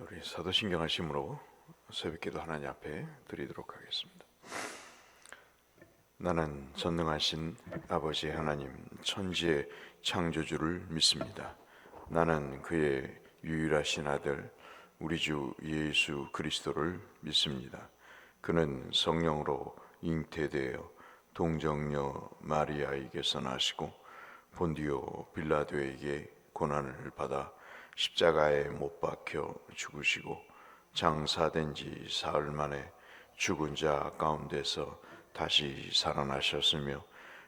우리 사도신경 하심으로 새벽기도 하나님 앞에 드리도록 하겠습니다. 나는 전능하신 아버지 하나님 천지의 창조주를 믿습니다. 나는 그의 유일하신 아들 우리 주 예수 그리스도를 믿습니다. 그는 성령으로 잉태되어 동정녀 마리아에게서 나시고 본디오 빌라도에게 고난을 받아 십자가에 못 박혀 죽으시고 장사된 지 사흘 만에 죽은 자 가운데서 다시 살아나셨으며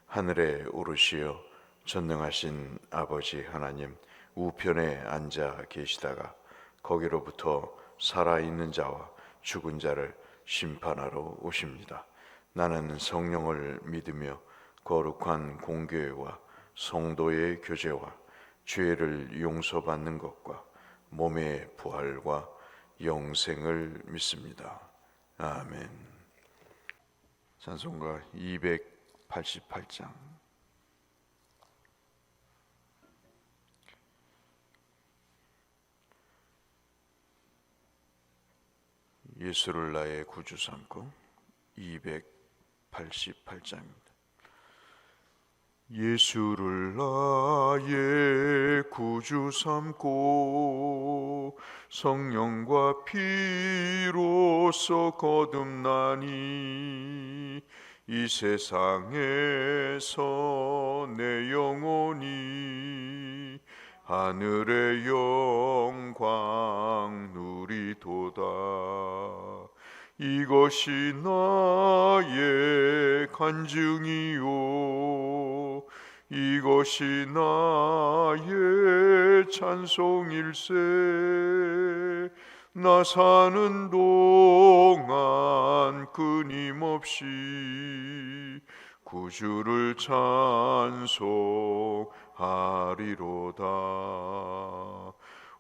하늘에 오르시어 전능하신 아버지 하나님 우편에 앉아 계시다가 거기로부터 살아있는 자와 죽은 자를 심판하러 오십니다. 나는 성령을 믿으며 거룩한 공교회와 성도의 교제와 죄를 용서받는 것과 몸의 부활과 영생을 믿습니다. 아멘. 찬송가 288장. 예수를 나의 구주 삼고 288장입니다. 예수를 나의 구주 삼고 성령과 피로써 거듭나니 이 세상에서 내 영혼이 하늘의 영광 누리도다. 이것이 나의 간증이요 이것이 나의 찬송일세. 나 사는 동안 끊임없이 구주를 찬송하리로다.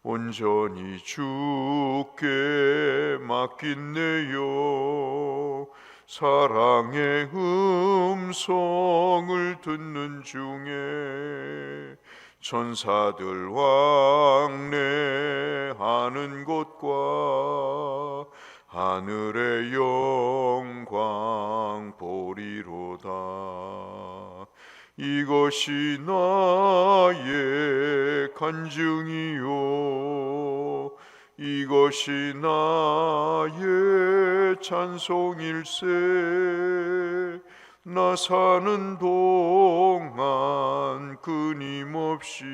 온전히 주께 맡긴 내 영 사랑의 음성을 듣는 중에 천사들 왕래하는 곳과 하늘의 영광 보리로다. 이것이 나의 간증이요 이것이 나의 찬송일세. 나 사는 동안 끊임없이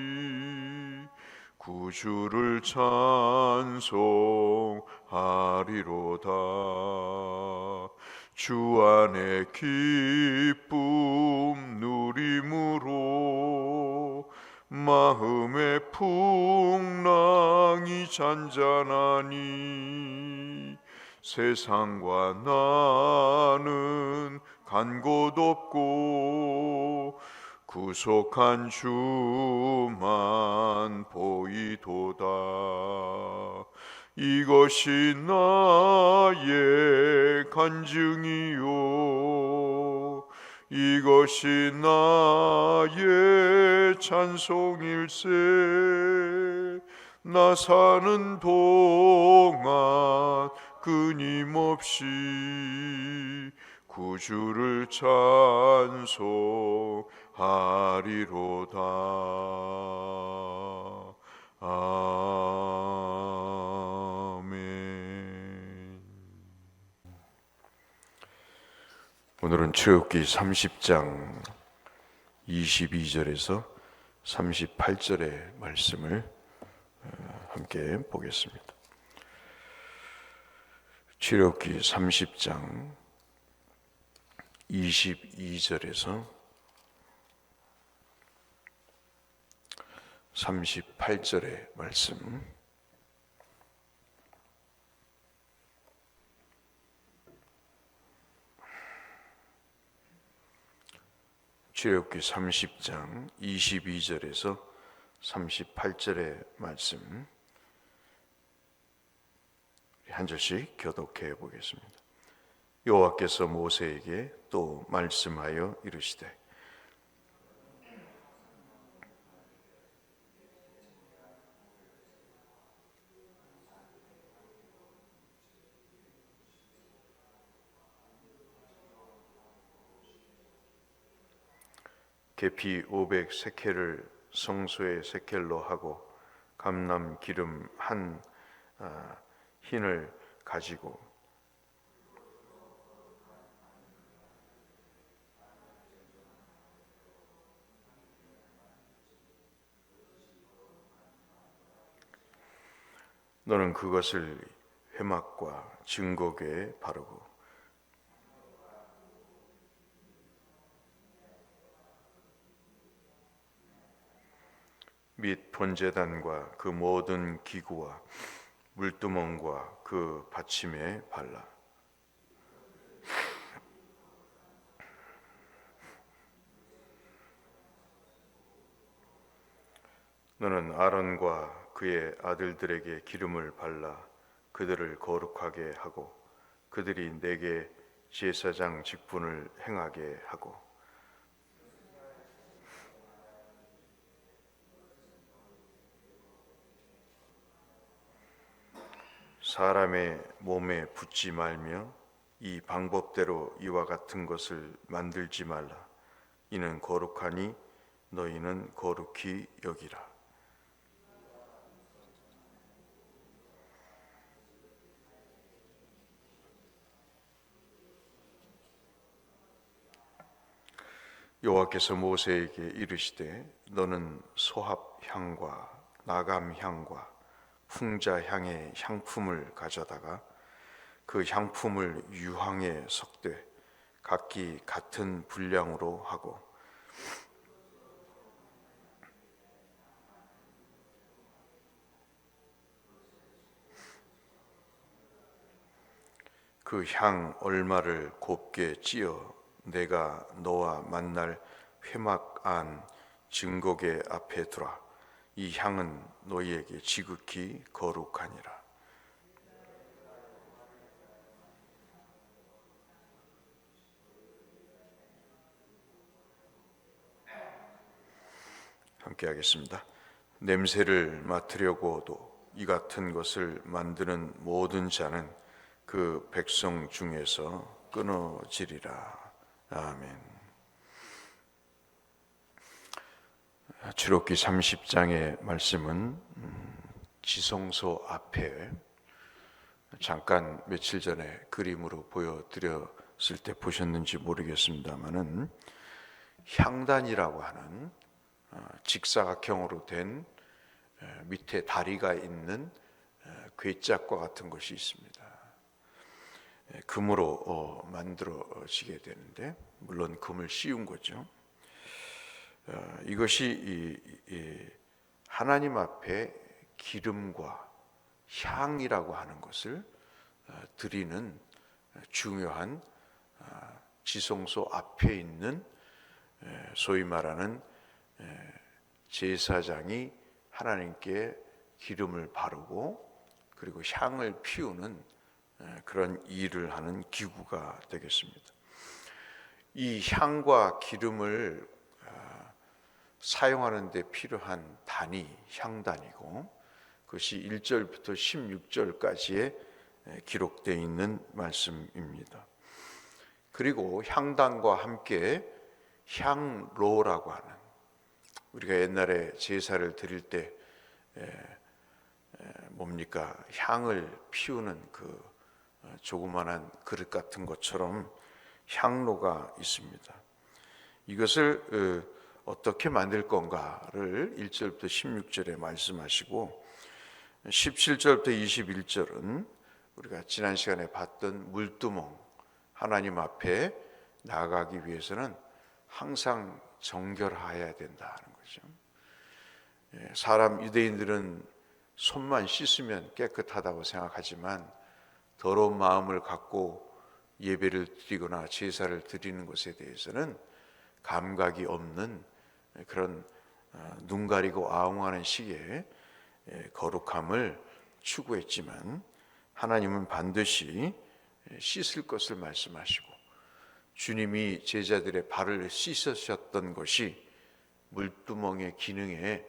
구주를 찬송하리로다. 주 안에 기쁨 누림으로 마음의 풍랑이 잔잔하니 세상과 나는 간 곳 없고 구속한 주만 보이도다. 이것이 나의 간증이요 이것이 나의 찬송일세. 나 사는 동안 끊임없이 구주를 찬송하리로다. 아멘. 오늘은 출애굽기 30장 22절에서 38절의 말씀을 함께 보겠습니다. 출애굽기 30장 22절에서 38절의 말씀. 출애굽기 30장 22절에서 38절의 말씀 한 절씩 교독해 보겠습니다. 여호와께서 모세에게 또 말씀하여 이르시되 계피 500 세켈을 성소의 세켈로 하고 감람 기름 한 흰을 가지고 너는 그것을 회막과 증거궤에 바르고 및 번제단과 그 모든 기구와 물두멍과 그 받침에 발라. 너는 아론과 그의 아들들에게 기름을 발라 그들을 거룩하게 하고 그들이 내게 제사장 직분을 행하게 하고 사람의 몸에 붙지 말며 이 방법대로 이와 같은 것을 만들지 말라. 이는 거룩하니 너희는 거룩히 여기라. 여호와께서 모세에게 이르시되 너는 소합향과 나감향과 풍자향의 향품을 가져다가 그 향품을 유황에 섞되 각기 같은 분량으로 하고 그 향 얼마를 곱게 찧어 내가 너와 만날 회막 안 증거궤 앞에 두라. 이 향은 너희에게 지극히 거룩하니라. 함께 하겠습니다. 냄새를 맡으려고도 이 같은 것을 만드는 모든 자는 그 백성 중에서 끊어지리라. 아멘. 출애굽기 30장의 말씀은 지성소 앞에 잠깐 며칠 전에 그림으로 보여드렸을 때 보셨는지 모르겠습니다만은 향단이라고 하는 직사각형으로 된 밑에 다리가 있는 궤짝과 같은 것이 있습니다. 금으로 만들어지게 되는데 물론 금을 씌운 거죠. 이것이 하나님 앞에 기름과 향이라고 하는 것을 드리는 중요한 지성소 앞에 있는 소위 말하는 제사장이 하나님께 기름을 바르고 그리고 향을 피우는 그런 일을 하는 기구가 되겠습니다. 이 향과 기름을 사용하는 데 필요한 단위, 향단이고 그것이 1절부터 16절까지에 기록되어 있는 말씀입니다. 그리고 향단과 함께 향로라고 하는 우리가 옛날에 제사를 드릴 때 뭡니까? 향을 피우는 그 조그만한 그릇 같은 것처럼 향로가 있습니다. 이것을 어떻게 만들 건가를 1절부터 16절에 말씀하시고 17절부터 21절은 우리가 지난 시간에 봤던 물두멍, 하나님 앞에 나아가기 위해서는 항상 정결해야 된다는 거죠. 사람 유대인들은 손만 씻으면 깨끗하다고 생각하지만 더러운 마음을 갖고 예배를 드리거나 제사를 드리는 것에 대해서는 감각이 없는 그런 눈 가리고 아웅하는 식의 거룩함을 추구했지만 하나님은 반드시 씻을 것을 말씀하시고 주님이 제자들의 발을 씻으셨던 것이 물두멍의 기능에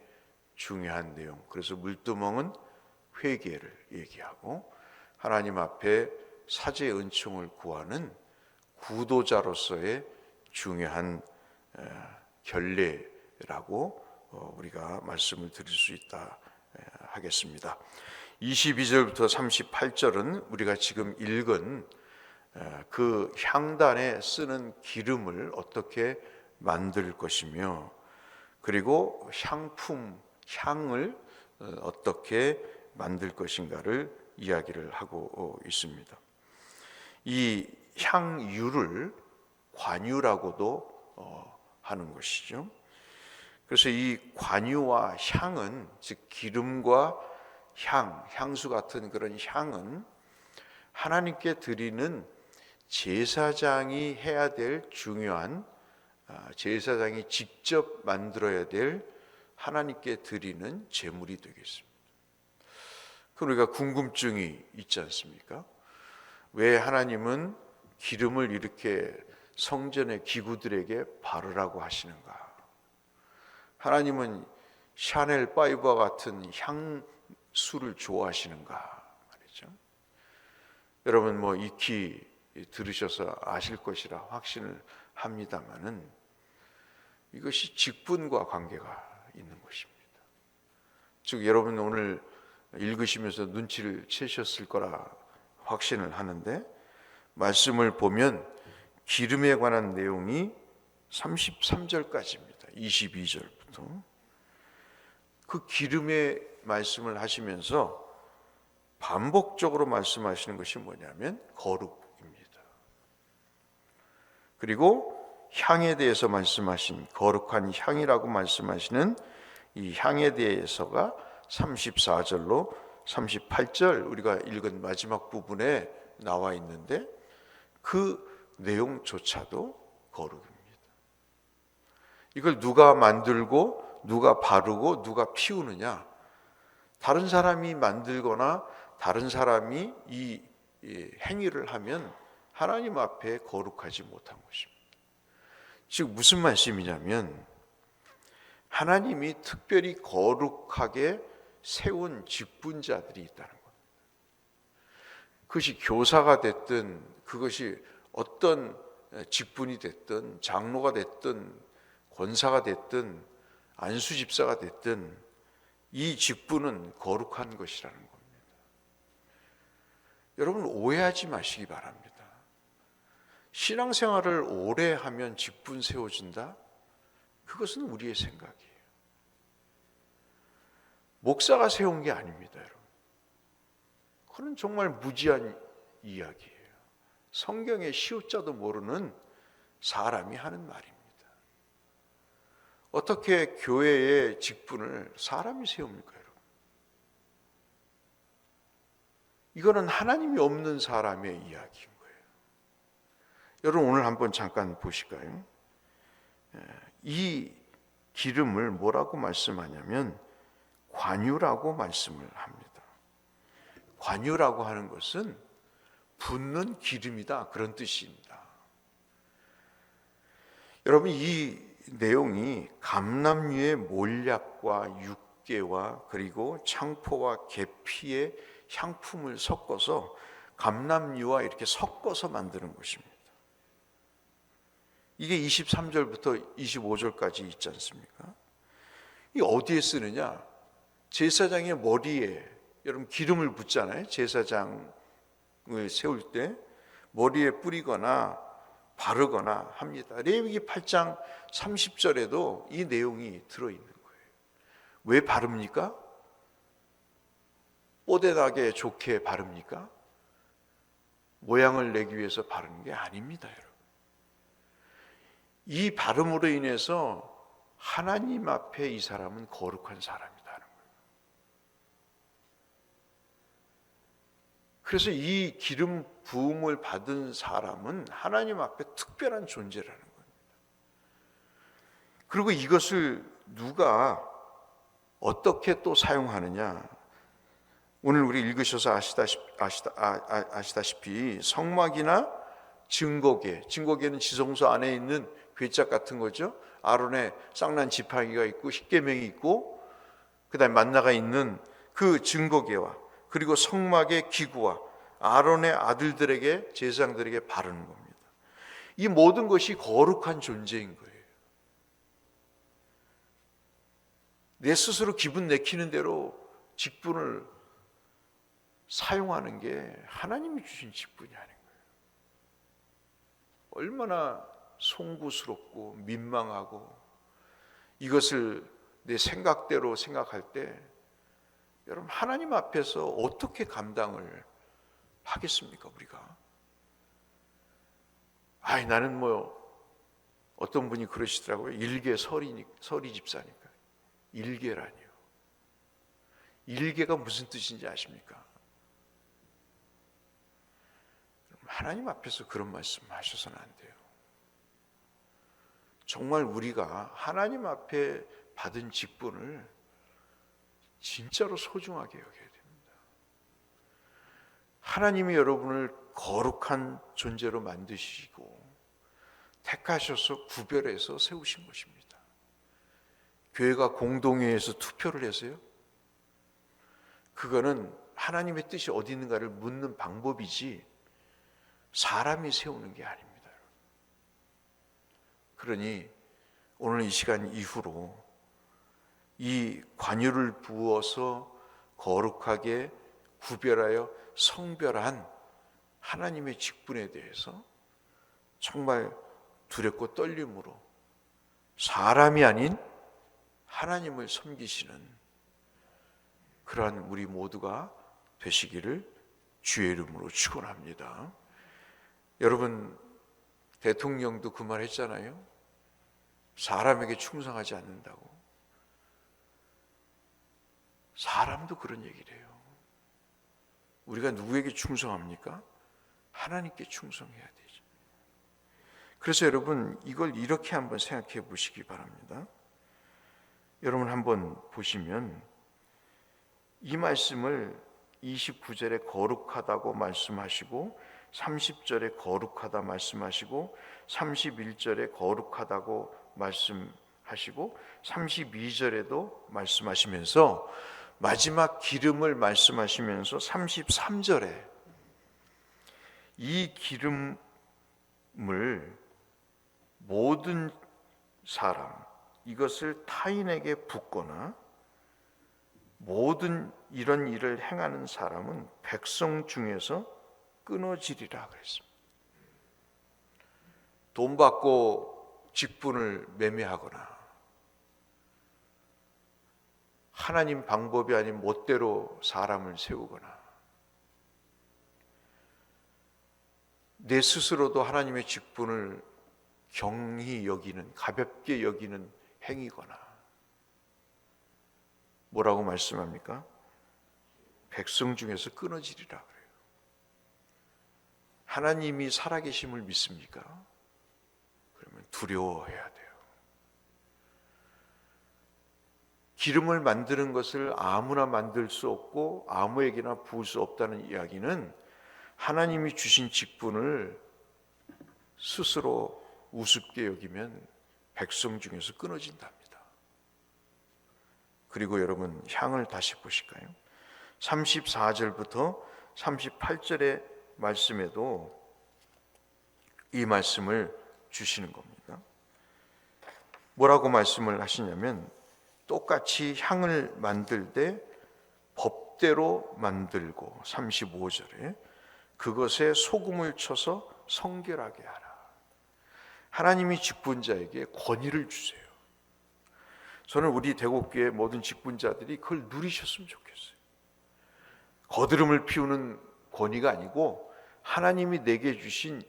중요한 내용. 그래서 물두멍은 회개를 얘기하고 하나님 앞에 사죄의 은총을 구하는 구도자로서의 중요한 결례라고 우리가 말씀을 드릴 수 있다 하겠습니다. 22절부터 38절은 우리가 지금 읽은 그 향단에 쓰는 기름을 어떻게 만들 것이며, 그리고 향을 어떻게 만들 것인가를 이야기를 하고 있습니다. 이 향유를 관유라고도 하는 것이죠. 그래서 이 관유와 향은, 즉 기름과 향수 같은 그런 향은 하나님께 드리는 제사장이 해야 될 중요한, 제사장이 직접 만들어야 될 하나님께 드리는 제물이 되겠습니다. 그럼 우리가 궁금증이 있지 않습니까? 왜 하나님은 기름을 이렇게 성전의 기구들에게 바르라고 하시는가? 하나님은 샤넬 5와 같은 향수를 좋아하시는가 말이죠. 여러분 익히 들으셔서 아실 것이라 확신을 합니다마는 이것이 직분과 관계가 있는 것입니다. 즉 여러분 오늘 읽으시면서 눈치를 채셨을 거라 확신을 하는데, 말씀을 보면 기름에 관한 내용이 33절까지입니다. 22절부터 그 기름의 말씀을 하시면서 반복적으로 말씀하시는 것이 뭐냐면 거룩입니다. 그리고 향에 대해서 말씀하신, 거룩한 향이라고 말씀하시는 이 향에 대해서가 34절로 38절 우리가 읽은 마지막 부분에 나와 있는데, 그 내용조차도 거룩입니다. 이걸 누가 만들고 누가 바르고 누가 피우느냐? 다른 사람이 만들거나 다른 사람이 이 행위를 하면 하나님 앞에 거룩하지 못한 것입니다. 즉 무슨 말씀이냐면, 하나님이 특별히 거룩하게 세운 직분자들이 있다는 겁니다. 그것이 교사가 됐든, 그것이 어떤 직분이 됐든, 장로가 됐든, 권사가 됐든, 안수집사가 됐든 이 직분은 거룩한 것이라는 겁니다. 여러분 오해하지 마시기 바랍니다. 신앙생활을 오래 하면 직분 세워진다? 그것은 우리의 생각이에요. 목사가 세운 게 아닙니다, 여러분. 그건 정말 무지한 이야기예요. 성경의 시옷자도 모르는 사람이 하는 말입니다. 어떻게 교회의 직분을 사람이 세웁니까, 여러분? 이거는 하나님이 없는 사람의 이야기인 거예요. 여러분 오늘 한번 잠깐 보실까요? 이 기름을 뭐라고 말씀하냐면 관유라고 말씀을 합니다. 관유라고 하는 것은 붓는 기름이다, 그런 뜻입니다. 여러분 이 내용이 감람류의 몰약과 육개와 그리고 창포와 계피의 향품을 섞어서 감람류와 이렇게 섞어서 만드는 것입니다. 이게 23절부터 25절까지 있지 않습니까? 이 어디에 쓰느냐? 제사장의 머리에 여러분 기름을 붓잖아요. 제사장을 세울 때 머리에 뿌리거나 바르거나 합니다. 레위기 8장 30절에도 이 내용이 들어있는 거예요. 왜 바릅니까? 뽀대나게 좋게 바릅니까? 모양을 내기 위해서 바르는 게 아닙니다, 여러분. 이 바름으로 인해서 하나님 앞에 이 사람은 거룩한 사람이라는 거예요. 그래서 이 기름 부음을 받은 사람은 하나님 앞에 특별한 존재라는 겁니다. 그리고 이것을 누가 어떻게 또 사용하느냐? 오늘 우리 읽으셔서 아시다시피 성막이나 증거계는 지성소 안에 있는 괴짝 같은 거죠. 아론의 쌍난 지팡이가 있고 십계명이 있고 그다음에 만나가 있는 그 증거계와 그리고 성막의 기구와 아론의 아들들에게 제사장들에게 바르는 겁니다. 이 모든 것이 거룩한 존재인 거예요. 내 스스로 기분 내키는 대로 직분을 사용하는 게 하나님이 주신 직분이 아닌 거예요. 얼마나 송구스럽고 민망하고, 이것을 내 생각대로 생각할 때 여러분, 하나님 앞에서 어떻게 감당을 하겠습니까? 우리가 나는 어떤 분이 그러시더라고요. 일개 서리 집사니까. 일개라니요. 일개가 무슨 뜻인지 아십니까? 하나님 앞에서 그런 말씀 하셔서는 안 돼요. 정말 우리가 하나님 앞에 받은 직분을 진짜로 소중하게 여겨야 됩니다. 하나님이 여러분을 거룩한 존재로 만드시고 택하셔서 구별해서 세우신 것입니다. 교회가 공동회에서 투표를 해서요, 그거는 하나님의 뜻이 어디 있는가를 묻는 방법이지 사람이 세우는 게 아닙니다. 그러니 오늘 이 시간 이후로 이 관유를 부어서 거룩하게 구별하여 성별한 하나님의 직분에 대해서 정말 두렵고 떨림으로 사람이 아닌 하나님을 섬기시는 그러한 우리 모두가 되시기를 주의 이름으로 축원합니다. 여러분, 대통령도 그 말 했잖아요. 사람에게 충성하지 않는다고. 사람도 그런 얘기를 해요. 우리가 누구에게 충성합니까? 하나님께 충성해야 되죠. 그래서 여러분, 이걸 이렇게 한번 생각해 보시기 바랍니다. 여러분 한번 보시면 이 말씀을 29절에 거룩하다고 말씀하시고 30절에 거룩하다 말씀하시고 31절에 거룩하다고 말씀하시고 32절에도 말씀하시면서 마지막 기름을 말씀하시면서 33절에 이 기름을 모든 사람, 이것을 타인에게 붓거나 모든 이런 일을 행하는 사람은 백성 중에서 끊어지리라 그랬습니다. 돈 받고 직분을 매매하거나 하나님 방법이 아닌 멋대로 사람을 세우거나 내 스스로도 하나님의 직분을 경히 여기는, 가볍게 여기는 행위거나 뭐라고 말씀합니까? 백성 중에서 끊어지리라 그래요. 하나님이 살아계심을 믿습니까? 그러면 두려워해야 돼요. 기름을 만드는 것을 아무나 만들 수 없고 아무에게나 부을 수 없다는 이야기는 하나님이 주신 직분을 스스로 우습게 여기면 백성 중에서 끊어진답니다. 그리고 여러분 향을 다시 보실까요? 34절부터 38절의 말씀에도 이 말씀을 주시는 겁니다. 뭐라고 말씀을 하시냐면 똑같이 향을 만들 때 법대로 만들고 35절에 그것에 소금을 쳐서 성결하게 하라. 하나님이 직분자에게 권위를 주세요. 저는 우리 대곡교회 모든 직분자들이 그걸 누리셨으면 좋겠어요. 거드름을 피우는 권위가 아니고 하나님이 내게 주신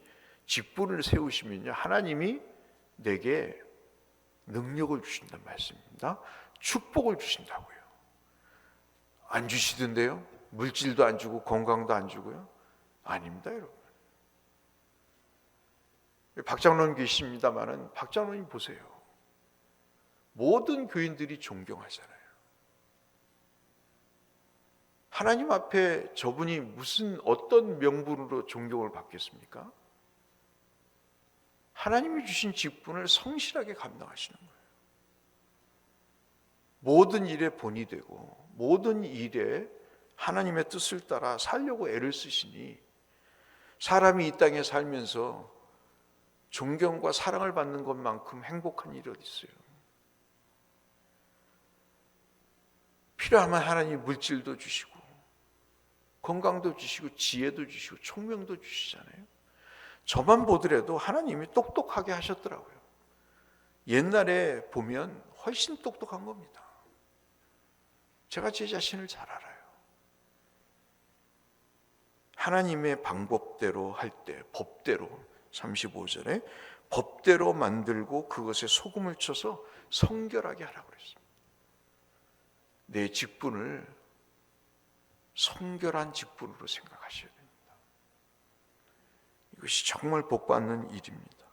직분을 세우시면요, 하나님이 내게 능력을 주신다는 말씀입니다. 축복을 주신다고요. 안 주시던데요? 물질도 안 주고 건강도 안 주고요? 아닙니다, 여러분. 박장로님 계십니다만은 박장로님 보세요. 모든 교인들이 존경하잖아요. 하나님 앞에 저분이 무슨 어떤 명분으로 존경을 받겠습니까? 하나님이 주신 직분을 성실하게 감당하시는 거예요. 모든 일에 본이 되고 모든 일에 하나님의 뜻을 따라 살려고 애를 쓰시니 사람이 이 땅에 살면서 존경과 사랑을 받는 것만큼 행복한 일이 어디 있어요? 필요하면 하나님이 물질도 주시고 건강도 주시고 지혜도 주시고 총명도 주시잖아요. 저만 보더라도 하나님이 똑똑하게 하셨더라고요. 옛날에 보면 훨씬 똑똑한 겁니다. 제가 제 자신을 잘 알아요. 하나님의 방법대로 할 때, 법대로 35절에 법대로 만들고 그것에 소금을 쳐서 성결하게 하라고 그랬습니다. 내 직분을 성결한 직분으로 생각하셔야 됩니다. 이것이 정말 복받는 일입니다.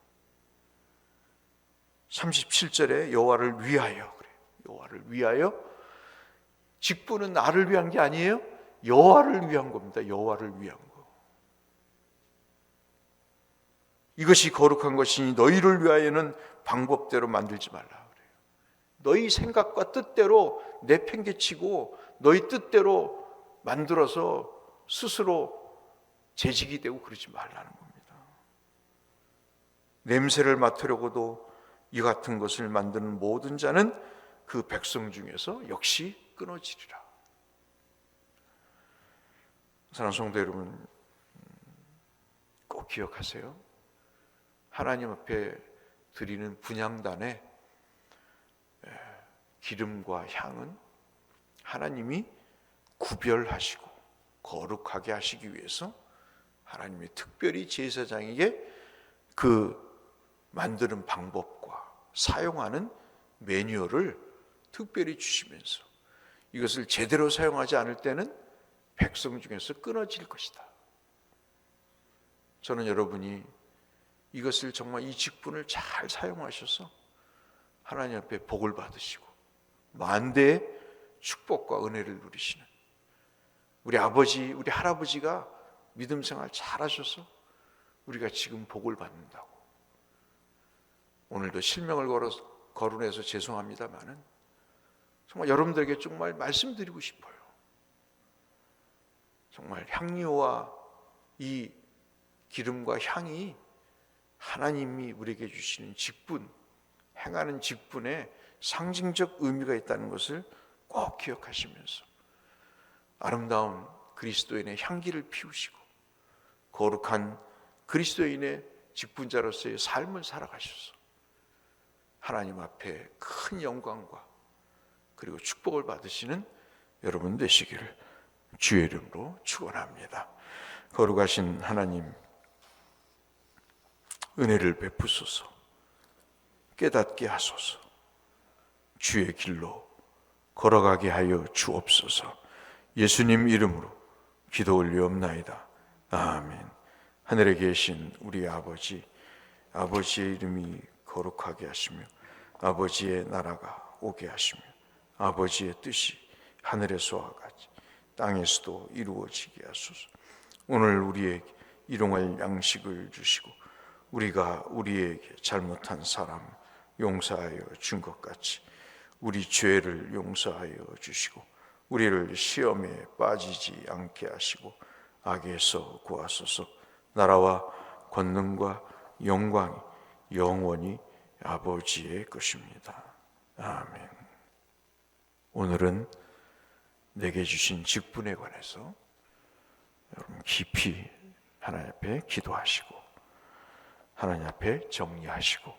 37절에 여호와를 위하여 그래요. 여호와를 위하여. 직분은 나를 위한 게 아니에요. 여호와를 위한 겁니다. 여호와를 위한 거. 이것이 거룩한 것이니 너희를 위하여는 방법대로 만들지 말라 그래요. 너희 생각과 뜻대로 내팽개치고 너희 뜻대로 만들어서 스스로 재직이 되고 그러지 말라는 겁니다. 냄새를 맡으려고도 이 같은 것을 만드는 모든 자는 그 백성 중에서 역시 끊어지리라. 사랑하는 성도 여러분, 꼭 기억하세요. 하나님 앞에 드리는 분향단의 기름과 향은 하나님이 구별하시고 거룩하게 하시기 위해서 하나님이 특별히 제사장에게 그 만드는 방법과 사용하는 매뉴얼을 특별히 주시면서 이것을 제대로 사용하지 않을 때는 백성 중에서 끊어질 것이다. 저는 여러분이 이것을 정말 이 직분을 잘 사용하셔서 하나님 앞에 복을 받으시고 만대의 축복과 은혜를 누리시는 우리 아버지, 우리 할아버지가 믿음 생활 잘하셔서 우리가 지금 복을 받는다고. 오늘도 실명을 거론해서 죄송합니다만은 정말 여러분들에게 정말 말씀드리고 싶어요. 정말 향유와 이 기름과 향이 하나님이 우리에게 주시는 직분, 행하는 직분에 상징적 의미가 있다는 것을 꼭 기억하시면서 아름다운 그리스도인의 향기를 피우시고 거룩한 그리스도인의 직분자로서의 삶을 살아가셔서 하나님 앞에 큰 영광과 그리고 축복을 받으시는 여러분 되시기를 주의 이름으로 축원합니다. 거룩하신 하나님, 은혜를 베푸소서, 깨닫게 하소서, 주의 길로 걸어가게 하여 주옵소서. 예수님 이름으로 기도 올리옵나이다. 아멘. 하늘에 계신 우리 아버지, 아버지의 이름이 거룩하게 하시며 아버지의 나라가 오게 하시며 아버지의 뜻이 하늘에서와 같이 땅에서도 이루어지게 하소서. 오늘 우리에게 일용할 양식을 주시고 우리가 우리에게 잘못한 사람 용서하여 준 것 같이 우리 죄를 용서하여 주시고 우리를 시험에 빠지지 않게 하시고 악에서 구하소서. 나라와 권능과 영광이 영원히 아버지의 것입니다. 아멘. 오늘은 내게 주신 직분에 관해서 여러분 깊이 하나님 앞에 기도하시고 하나님 앞에 정리하시고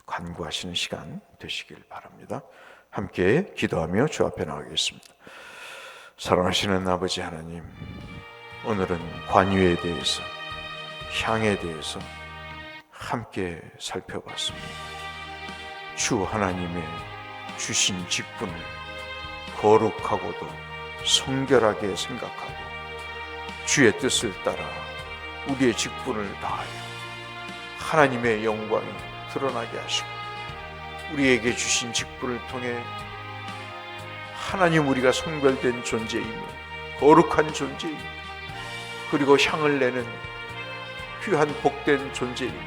간구하시는 시간 되시길 바랍니다. 함께 기도하며 주 앞에 나가겠습니다. 사랑하시는 아버지 하나님, 오늘은 관유에 대해서, 향에 대해서 함께 살펴봤습니다. 주 하나님의 주신 직분을 거룩하고도 성결하게 생각하고 주의 뜻을 따라 우리의 직분을 다하여 하나님의 영광이 드러나게 하시고 우리에게 주신 직분을 통해 하나님 우리가 성별된 존재이며 거룩한 존재이며 그리고 향을 내는 귀한 복된 존재이며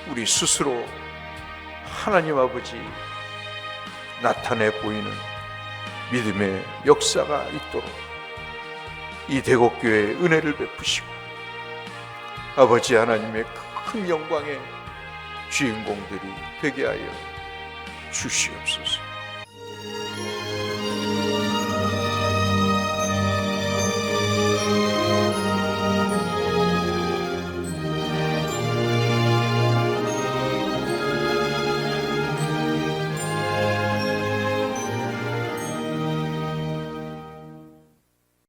우리 스스로 하나님 아버지 나타내 보이는 믿음의 역사가 있도록 이 대곡교회에 은혜를 베푸시고 아버지 하나님의 큰 영광의 주인공들이 되게 하여 주시옵소서.